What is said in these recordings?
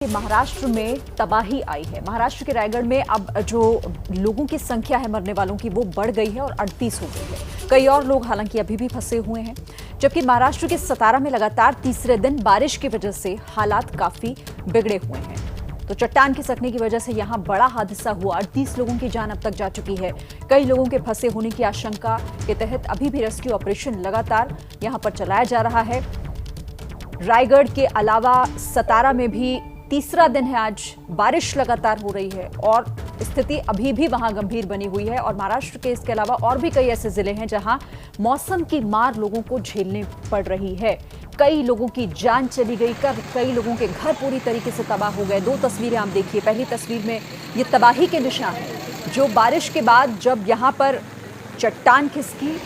महाराष्ट्र में तबाही आई है। महाराष्ट्र के रायगढ़ में अब जो लोगों की संख्या है मरने वालों की वो बढ़ गई है और 38 हो गई है। कई और लोग हालांकि अभी भी फंसे हुए हैं। जबकि महाराष्ट्र के सतारा में लगातार तीसरे दिन बारिश की वजह से हालात काफी बिगड़े हुए हैं। तो चट्टान खिसकने की वजह से यहां बड़ा हादसा हुआ। 38 लोगों की जान अब तक जा चुकी है। कई लोगों के फंसे होने की आशंका के तहत अभी भी रेस्क्यू ऑपरेशन लगातार यहां पर चलाया जा रहा है। रायगढ़ के अलावा सतारा में भी तीसरा दिन है आज, बारिश लगातार हो रही है और स्थिति अभी भी वहां गंभीर बनी हुई है। और महाराष्ट्र के इसके अलावा और भी कई ऐसे जिले हैं जहां मौसम की मार लोगों को झेलनी पड़ रही है। कई लोगों की जान चली गई, कई लोगों के घर पूरी तरीके से तबाह हो गए। दो तस्वीरें आप देखिए। पहली तस्वीर में ये तबाही के निशान है जो बारिश के बाद जब यहाँ पर चट्टान खिसकी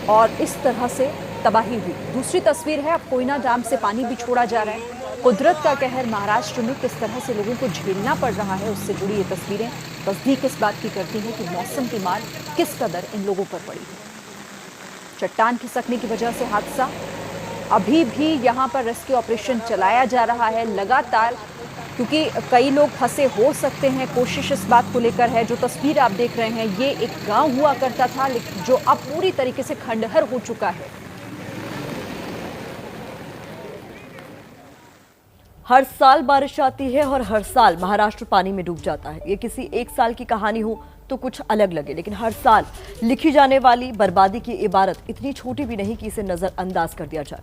और इस तरह से तबाही हुई। दूसरी तस्वीर है, अब कोयना डैम से पानी भी छोड़ा जा रहा है। कुदरत का कहर महाराष्ट्र में किस तरह से लोगों को झेलना पड़ रहा है, उससे जुड़ी ये तस्वीरें तस्दीक इस बात की करती हैं कि मौसम की मार किस कदर इन लोगों पर पड़ी है। चट्टान खिसकने की वजह से हादसा, अभी भी यहाँ पर रेस्क्यू ऑपरेशन चलाया जा रहा है लगातार, क्योंकि कई लोग फंसे हो सकते हैं। कोशिश इस बात को लेकर है। जो तस्वीर आप देख रहे हैं ये एक गाँव हुआ करता था जो अब पूरी तरीके से खंडहर हो चुका है। हर साल बारिश आती है और हर साल महाराष्ट्र पानी में डूब जाता है। ये किसी एक साल की कहानी हो तो कुछ अलग लगे, लेकिन हर साल लिखी जाने वाली बर्बादी की इबारत इतनी छोटी भी नहीं कि इसे नजरअंदाज कर दिया जाए।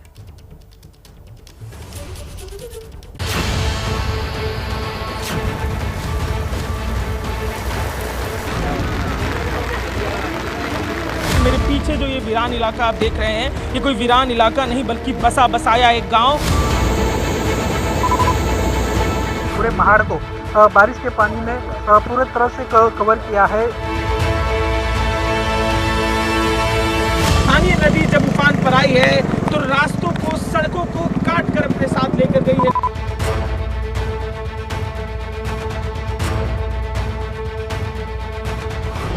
मेरे पीछे जो ये वीरान इलाका आप देख रहे हैं, ये कोई वीरान इलाका नहीं बल्कि बसा बसाया एक गांव। पूरे पहाड़ को बारिश के पानी ने पूरी तरह से कवर किया है। स्थानीय नदी जब उफान पर आई है तो रास्तों को, सड़कों को काट कर अपने साथ लेकर गई है।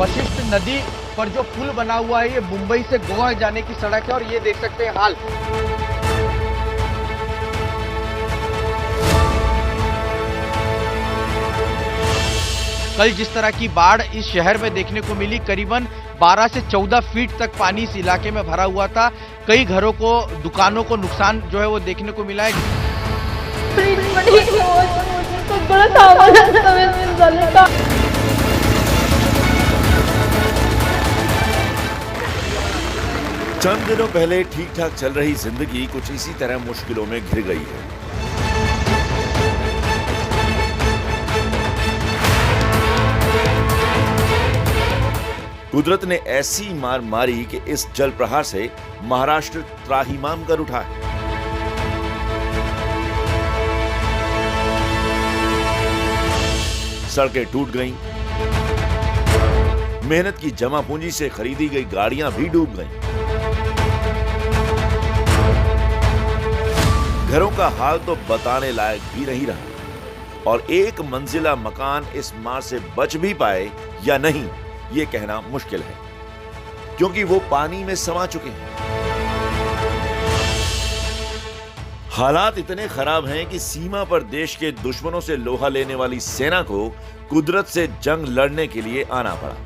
वशिष्ठ नदी पर जो पुल बना हुआ है ये मुंबई से गोवा जाने की सड़क है और ये देख सकते हैं हाल। कल जिस तरह की बाढ़ इस शहर में देखने को मिली, करीबन 12 से 14 फीट तक पानी इस इलाके में भरा हुआ था। कई घरों को, दुकानों को नुकसान जो है वो देखने को मिला है। चंद दिनों पहले ठीक ठाक चल रही जिंदगी कुछ इसी तरह मुश्किलों में घिर गई है। कुदरत ने ऐसी मार मारी कि इस जल प्रहार से महाराष्ट्र त्राहिमाम कर उठा है। सड़कें टूट गईं, मेहनत की जमा पूंजी से खरीदी गई गाड़ियां भी डूब गईं। घरों का हाल तो बताने लायक भी नहीं रहा और एक मंजिला मकान इस मार से बच भी पाए या नहीं ये कहना मुश्किल है, क्योंकि वो पानी में समा चुके हैं। हालात इतने खराब हैं कि सीमा पर देश के दुश्मनों से लोहा लेने वाली सेना को कुदरत से जंग लड़ने के लिए आना पड़ा।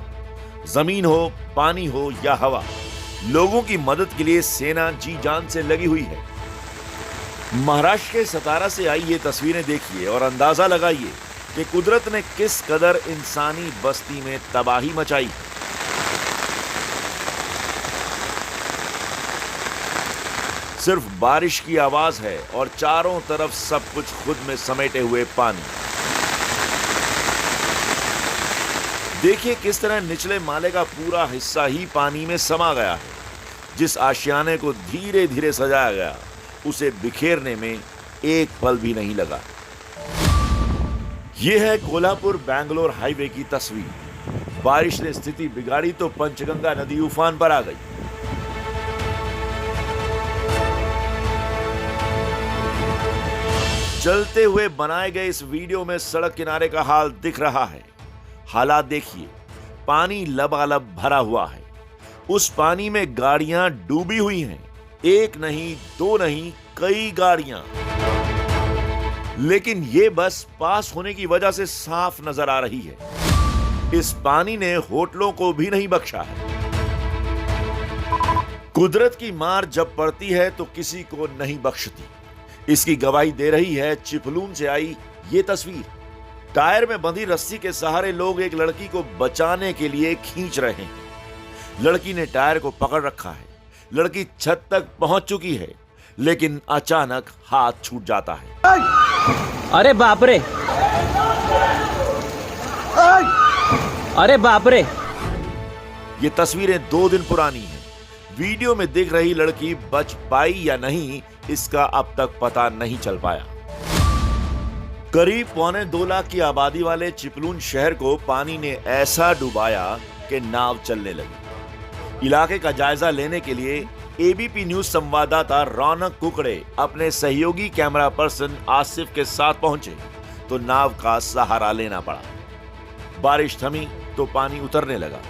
जमीन हो, पानी हो या हवा, लोगों की मदद के लिए सेना जी जान से लगी हुई है। महाराष्ट्र के सतारा से आई ये तस्वीरें देखिए और अंदाजा लगाइए कि कुदरत ने किस कदर इंसानी बस्ती में तबाही मचाई। सिर्फ बारिश की आवाज है और चारों तरफ सब कुछ खुद में समेटे हुए पानी। देखिए किस तरह निचले माले का पूरा हिस्सा ही पानी में समा गया है। जिस आशियाने को धीरे धीरे सजाया गया उसे बिखेरने में एक पल भी नहीं लगा। यह है कोल्हापुर बैंगलोर हाईवे की तस्वीर। बारिश ने स्थिति बिगाड़ी तो पंचगंगा नदी उफान पर आ गई। चलते हुए बनाए गए इस वीडियो में सड़क किनारे का हाल दिख रहा है। हालात देखिए, पानी लबालब भरा हुआ है। उस पानी में गाड़ियां डूबी हुई हैं। एक नहीं, दो नहीं, कई गाड़ियां। लेकिन ये बस पास होने की वजह से साफ नजर आ रही है। इस पानी ने होटलों को भी नहीं बख्शा है। कुदरत की मार जब पड़ती है तो किसी को नहीं बख्शती। इसकी गवाही दे रही है चिपलून से आई ये तस्वीर। टायर में बंधी रस्सी के सहारे लोग एक लड़की को बचाने के लिए खींच रहे हैं। लड़की ने टायर को पकड़ रखा है। लड़की छत तक पहुंच चुकी है, लेकिन अचानक हाथ छूट जाता है। अरे बाप रे, अरे बाप रे। ये तस्वीरें 2 दिन पुरानी हैं। वीडियो में दिख रही लड़की बच पाई या नहीं, इसका अब तक पता नहीं चल पाया। करीब 1.25 लाख की आबादी वाले चिपलून शहर को पानी ने ऐसा डुबाया कि नाव चलने लगी। इलाके का जायजा लेने के लिए एबीपी न्यूज संवाददाता रौनक कुकड़े अपने सहयोगी कैमरा पर्सन आसिफ के साथ पहुंचे तो नाव का सहारा लेना पड़ा। बारिश थमी तो पानी उतरने लगा,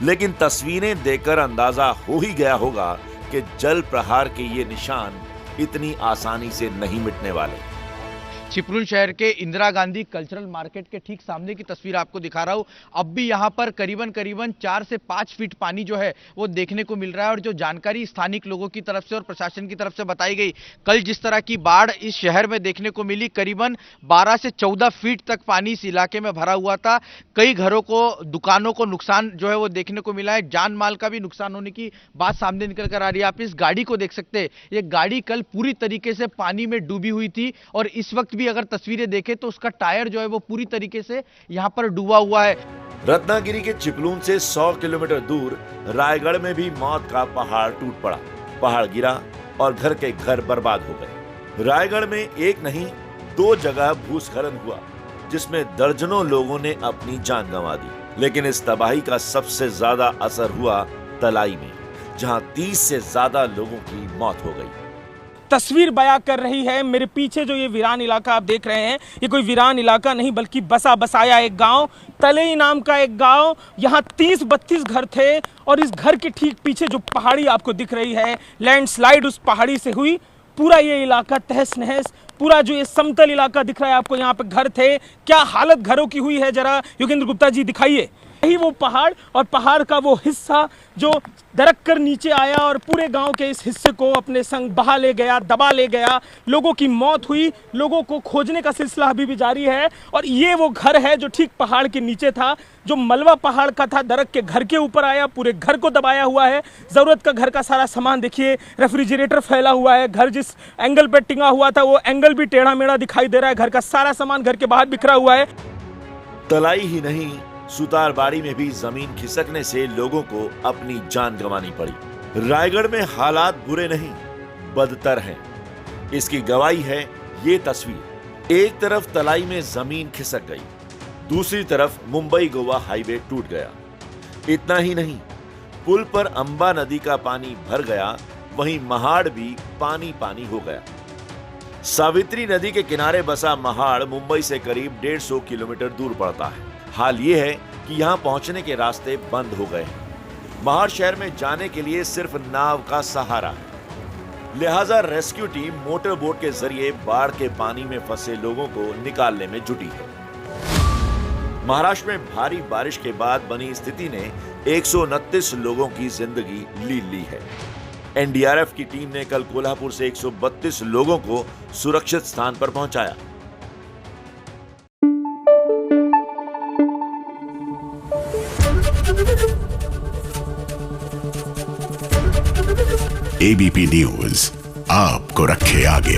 लेकिन तस्वीरें देखकर अंदाजा हो ही गया होगा कि जल प्रहार के ये निशान इतनी आसानी से नहीं मिटने वाले। चिपलून शहर के इंदिरा गांधी कल्चरल मार्केट के ठीक सामने की तस्वीर आपको दिखा रहा हूं। अब भी यहां पर करीबन 4 से 5 फीट पानी जो है वो देखने को मिल रहा है। और जो जानकारी स्थानिक लोगों की तरफ से और प्रशासन की तरफ से बताई गई, कल जिस तरह की बाढ़ इस शहर में देखने को मिली, करीबन 12 से 14 फीट तक पानी इस इलाके में भरा हुआ था। कई घरों को, दुकानों को नुकसान जो है वो देखने को मिला है। जान माल का भी नुकसान होने की बात सामने निकल कर आ रही है। आप इस गाड़ी को देख सकते हैं, ये गाड़ी कल पूरी तरीके से पानी में डूबी हुई थी और इस वक्त भी अगर तस्वीरें देखें तो उसका टायर जो है वो पूरी तरीके से यहां पर डूबा हुआ है। रत्नागिरी के चिपलून से 100 किलोमीटर दूर रायगढ़ में भी मौत का पहाड़ टूट पड़ा। पहाड़ गिरा और घर के घर बर्बाद हो गए। रायगढ़ में एक नहीं 2 जगह भूस्खलन हुआ, जिसमें दर्जनों लोगों ने अपनी जान गंवा दी। लेकिन इस तबाही का सबसे ज्यादा असर हुआ तलाई में, जहां 30 से ज्यादा लोगों की मौत हो गई। तस्वीर बयां कर रही है। मेरे पीछे जो ये वीरान इलाका आप देख रहे हैं, ये कोई वीरान इलाका नहीं बल्कि बसा बसाया एक गांव, तलई नाम का एक गांव। यहाँ 30-32 घर थे और इस घर के ठीक पीछे जो पहाड़ी आपको दिख रही है, लैंडस्लाइड उस पहाड़ी से हुई। पूरा ये इलाका तहस नहस, पूरा जो ये समतल इलाका दिख रहा है आपको, यहाँ पे घर थे। क्या हालत घरों की हुई है, जरा योगेंद्र गुप्ता जी दिखाइए। यही वो पहाड़ और पहाड़ का वो हिस्सा जो दरक कर नीचे आया और पूरे गांव के इस हिस्से को अपने संग बहा ले गया, दबा ले गया। लोगों की मौत हुई, लोगों को खोजने का सिलसिला अभी भी जारी है। और ये वो घर है जो ठीक पहाड़ के नीचे था, जो मलबा पहाड़ का था, दरक के घर के ऊपर आया, पूरे घर को दबाया हुआ है। ज़रूरत का घर का सारा सामान देखिए, रेफ्रिजरेटर फैला हुआ है। घर जिस एंगल पर टिंगा हुआ था वो एंगल भी टेढ़ा मेढ़ा दिखाई दे रहा है। घर का सारा सामान घर के बाहर बिखरा हुआ है। तलाई ही नहीं, सुतारबाड़ी में भी जमीन खिसकने से लोगों को अपनी जान गंवानी पड़ी। रायगढ़ में हालात बुरे नहीं, बदतर हैं। इसकी गवाही है ये तस्वीर। एक तरफ तलाई में जमीन खिसक गई, दूसरी तरफ मुंबई गोवा हाईवे टूट गया। इतना ही नहीं, पुल पर अंबा नदी का पानी भर गया, वहीं महाड़ भी पानी पानी हो गया। सावित्री नदी के किनारे बसा महाड़ मुंबई से करीब 150 किलोमीटर दूर पड़ता है। हाल ये है कि यहां पहुंचने के रास्ते बंद हो गए हैं। महाड़ शहर में जाने के लिए सिर्फ नाव का सहारा है। लिहाजा रेस्क्यू टीम मोटर बोट के जरिए बाढ़ के पानी में फंसे लोगों को निकालने में जुटी है। महाराष्ट्र में भारी बारिश के बाद बनी स्थिति ने 129 लोगों की जिंदगी ली है। एनडीआरएफ की टीम ने कल कोल्हापुर से 132 लोगों को सुरक्षित स्थान पर पहुंचाया। एबीपी न्यूज आपको रखे आगे।